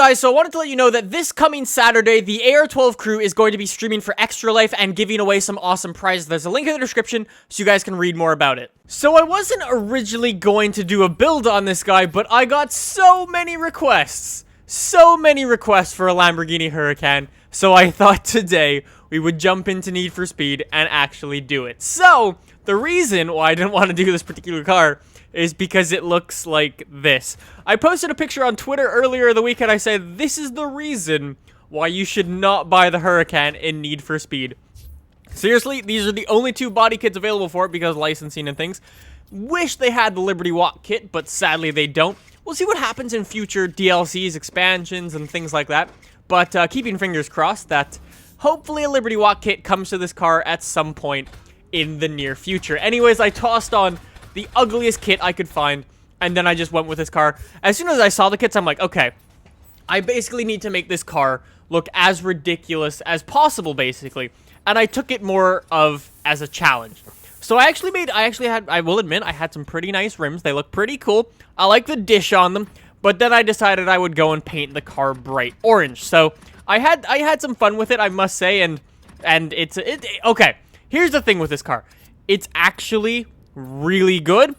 guys, so I wanted to let you know that this coming Saturday, the Aero 12 crew is going to be streaming for Extra Life and giving away some awesome prizes. There's a link in the description so you guys can read more about it. So I wasn't originally going to do a build on this guy, but I got so many requests for a Lamborghini Huracan, so I thought today we would jump into Need for Speed and actually do it. So, the reason why I didn't want to do this particular car is because it looks like this. I posted a picture on Twitter earlier in the week and I said, this is the reason why you should not buy the Huracan in Need for Speed. Seriously, these are the only two body kits available for it because licensing and things. Wish they had the Liberty Walk kit, but sadly they don't. We'll see what happens in future DLCs, expansions, and things like that. But keeping fingers crossed that hopefully a Liberty Walk kit comes to this car at some point in the near future. Anyways, I tossed on the ugliest kit I could find, and then I just went with this car. As soon as I saw the kits, I'm like, okay, I basically need to make this car look as ridiculous as possible, basically. And I took it more of as a challenge. So I will admit, I had some pretty nice rims. They look pretty cool. I like the dish on them, but then I decided I would go and paint the car bright orange. So I had some fun with it, I must say, and okay. Here's the thing with this car. It's actually really good,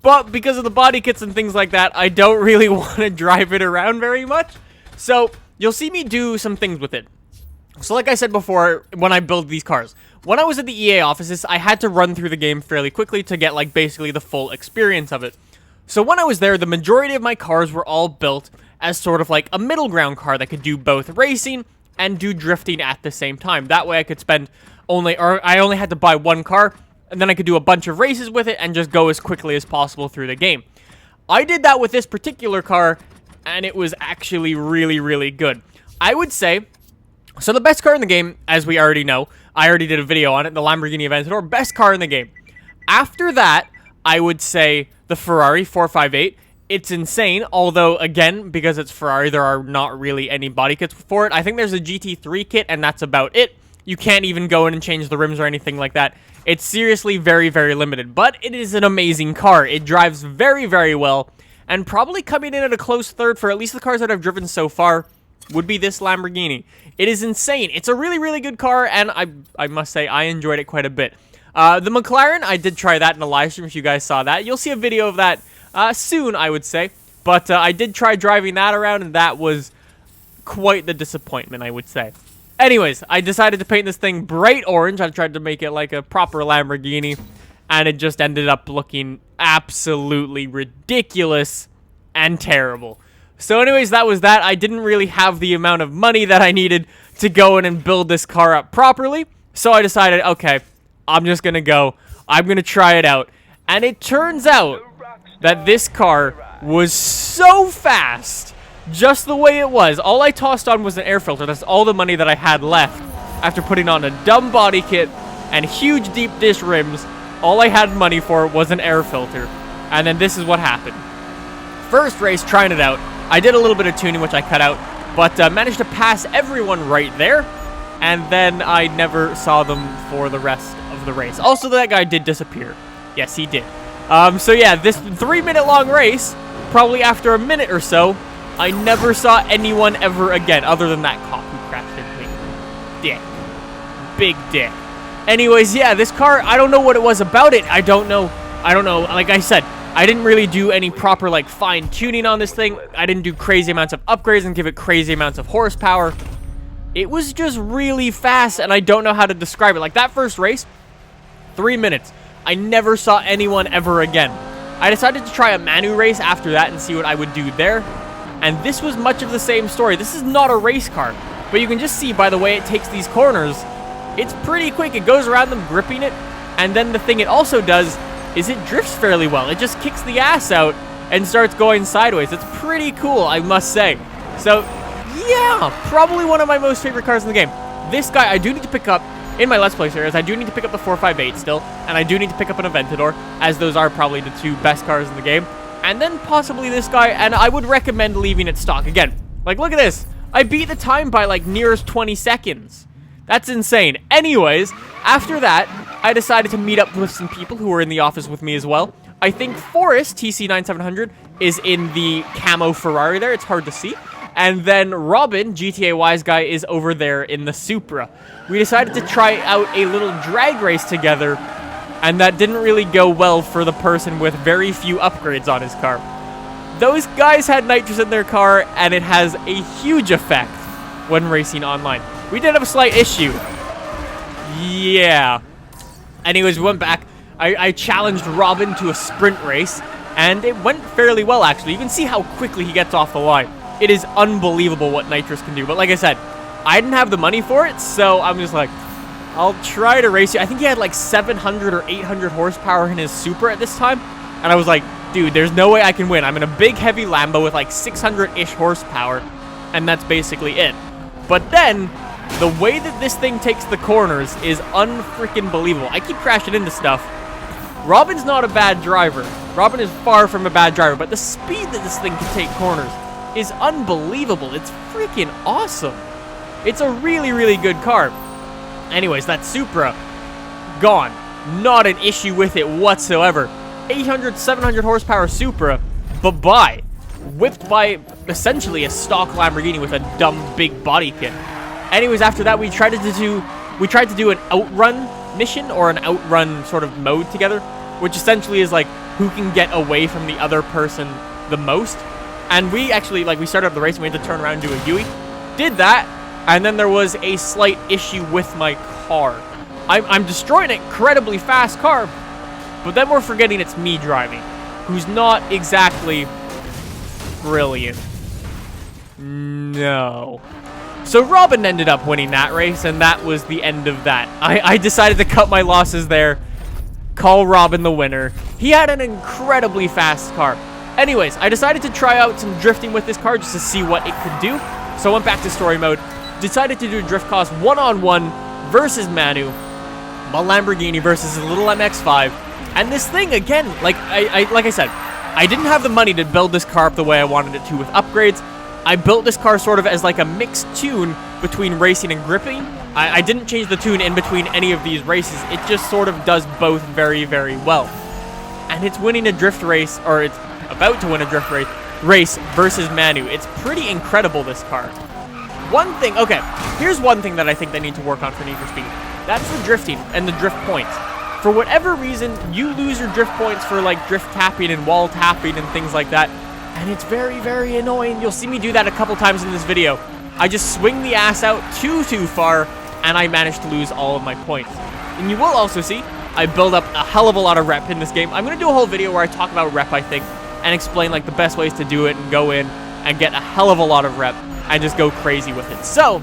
but because of the body kits and things like that, I don't really want to drive it around very much. So you'll see me do some things with it. So like I said before, when I build these cars, when I was at the EA offices, I had to run through the game fairly quickly to get like basically the full experience of it. So when I was there, the majority of my cars were all built as sort of like a middle ground car that could do both racing and do drifting at the same time. That way I could I only had to buy one car, and then I could do a bunch of races with it and just go as quickly as possible through the game. I did that with this particular car, and it was actually really, really good. I would say, so the best car in the game, as we already know, I already did a video on it, the Lamborghini Aventador, best car in the game. After that, I would say the Ferrari 458. It's insane, although, again, because it's Ferrari, there are not really any body kits for it. I think there's a GT3 kit, and that's about it. You can't even go in and change the rims or anything like that. It's seriously very, very limited, but it is an amazing car. It drives very, very well, and probably coming in at a close third for at least the cars that I've driven so far would be this Lamborghini. It is insane. It's a really, really good car, and I must say I enjoyed it quite a bit. The McLaren, I did try that in a live stream if you guys saw that. You'll see a video of that soon, I would say, but I did try driving that around, and that was quite the disappointment, I would say. Anyways, I decided to paint this thing bright orange. I tried to make it like a proper Lamborghini, and it just ended up looking absolutely ridiculous and terrible. So anyways, that was that. I didn't really have the amount of money that I needed to go in and build this car up properly, so I decided, okay, I'm just gonna go. I'm gonna try it out. And it turns out that this car was so fast. Just the way it was. All I tossed on was an air filter. That's all the money that I had left after putting on a dumb body kit and huge deep dish rims. All I had money for was an air filter. And then this is what happened. First race, trying it out. I did a little bit of tuning, which I cut out, but managed to pass everyone right there. And then I never saw them for the rest of the race. Also, that guy did disappear. Yes, he did. So yeah, this 3-minute long race, probably after a minute or so, I never saw anyone ever again, other than that cop who crashed into me. Dick. Big dick. Anyways, yeah, this car, I don't know what it was about it. I don't know. Like I said, I didn't really do any proper, like, fine-tuning on this thing. I didn't do crazy amounts of upgrades and give it crazy amounts of horsepower. It was just really fast, and I don't know how to describe it. Like, that first race, 3 minutes. I never saw anyone ever again. I decided to try a Manu race after that and see what I would do there. And this was much of the same story. This is not a race car, but you can just see by the way it takes these corners, it's pretty quick. It goes around them, gripping it, and then the thing it also does is it drifts fairly well. It just kicks the ass out and starts going sideways. It's pretty cool, I must say. So, yeah, probably one of my most favorite cars in the game. This guy, I do need to pick up, in my Let's Play series, I do need to pick up the 458 still, and I do need to pick up an Aventador, as those are probably the two best cars in the game. And then possibly this guy, and I would recommend leaving it stock. Again, like, look at this. I beat the time by, like, nearest 20 seconds. That's insane. Anyways, after that, I decided to meet up with some people who were in the office with me as well. I think Forrest, TC9700, is in the camo Ferrari there. It's hard to see. And then Robin, GTA Wise Guy, is over there in the Supra. We decided to try out a little drag race together, and that didn't really go well for the person with very few upgrades on his car. Those guys had nitrous in their car, and it has a huge effect when racing online. We did have a slight issue. Yeah. Anyways, we went back. I challenged Robin to a sprint race, and it went fairly well, actually. You can see how quickly he gets off the line. It is unbelievable what nitrous can do. But like I said, I didn't have the money for it, so I'm just like, I'll try to race you. I think he had like 700 or 800 horsepower in his Supra at this time, and I was like, dude, there's no way I can win. I'm in a big, heavy Lambo with like 600-ish horsepower, and that's basically it. But then, the way that this thing takes the corners is unfreaking believable. I keep crashing into stuff. Robin's not a bad driver. Robin is far from a bad driver, but the speed that this thing can take corners is unbelievable. It's freaking awesome. It's a really, really good car. Anyways, that Supra, gone. Not an issue with it whatsoever. 800, 700 horsepower Supra, bye-bye. Whipped by essentially a stock Lamborghini with a dumb big body kit. Anyways, after that, we tried to do an outrun mission, or an outrun sort of mode together, which essentially is like who can get away from the other person the most. And we actually, like, we started up the race and we had to turn around and do a Huey. Did that, and then there was a slight issue with my car. I'm destroying an incredibly fast car, but then we're forgetting it's me driving, who's not exactly brilliant. No. So Robin ended up winning that race, and that was the end of that. I decided to cut my losses there, call Robin the winner. He had an incredibly fast car. Anyways, I decided to try out some drifting with this car just to see what it could do. So I went back to story mode, decided to do a drift cost one-on-one versus Manu, my Lamborghini versus a little MX-5. And this thing, again, like I said, I didn't have the money to build this car up the way I wanted it to with upgrades. I built this car sort of as like a mixed tune between racing and gripping. I didn't change the tune in between any of these races. It just sort of does both very, very well. And it's winning a drift race, or it's about to win a drift race versus Manu. It's pretty incredible, this car. One thing, okay, here's one thing that I think they need to work on for Need for Speed. That's the drifting and the drift points. For whatever reason, you lose your drift points for like drift tapping and wall tapping and things like that. And it's very, very annoying. You'll see me do that a couple times in this video. I just swing the ass out too far, and I manage to lose all of my points. And you will also see I build up a hell of a lot of rep in this game. I'm going to do a whole video where I talk about rep, I think, and explain like the best ways to do it and go in and get a hell of a lot of rep and just go crazy with it. So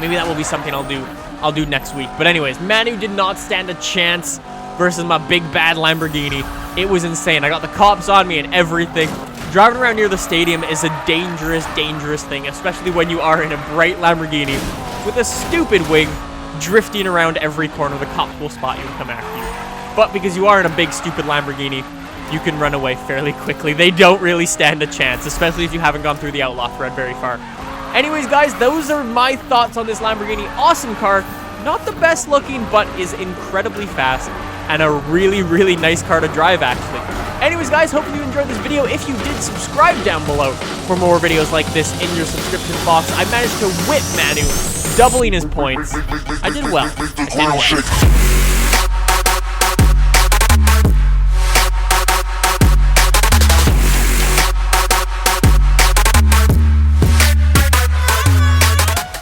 maybe that will be something I'll do next week. But anyways, Manu did not stand a chance versus my big bad Lamborghini. It was insane. I got the cops on me and everything. Driving around near the stadium is a dangerous, dangerous thing, especially when you are in a bright Lamborghini with a stupid wing drifting around every corner. The cops will spot you and come after you. But because you are in a big, stupid Lamborghini, you can run away fairly quickly. They don't really stand a chance, especially if you haven't gone through the outlaw thread very far. Anyways, guys, those are my thoughts on this Lamborghini. Awesome car. Not the best looking, but is incredibly fast and a really, really nice car to drive, actually. Anyways, guys, hopefully you enjoyed this video. If you did, subscribe down below for more videos like this in your subscription box. I managed to whip Manu, doubling his points. I did well.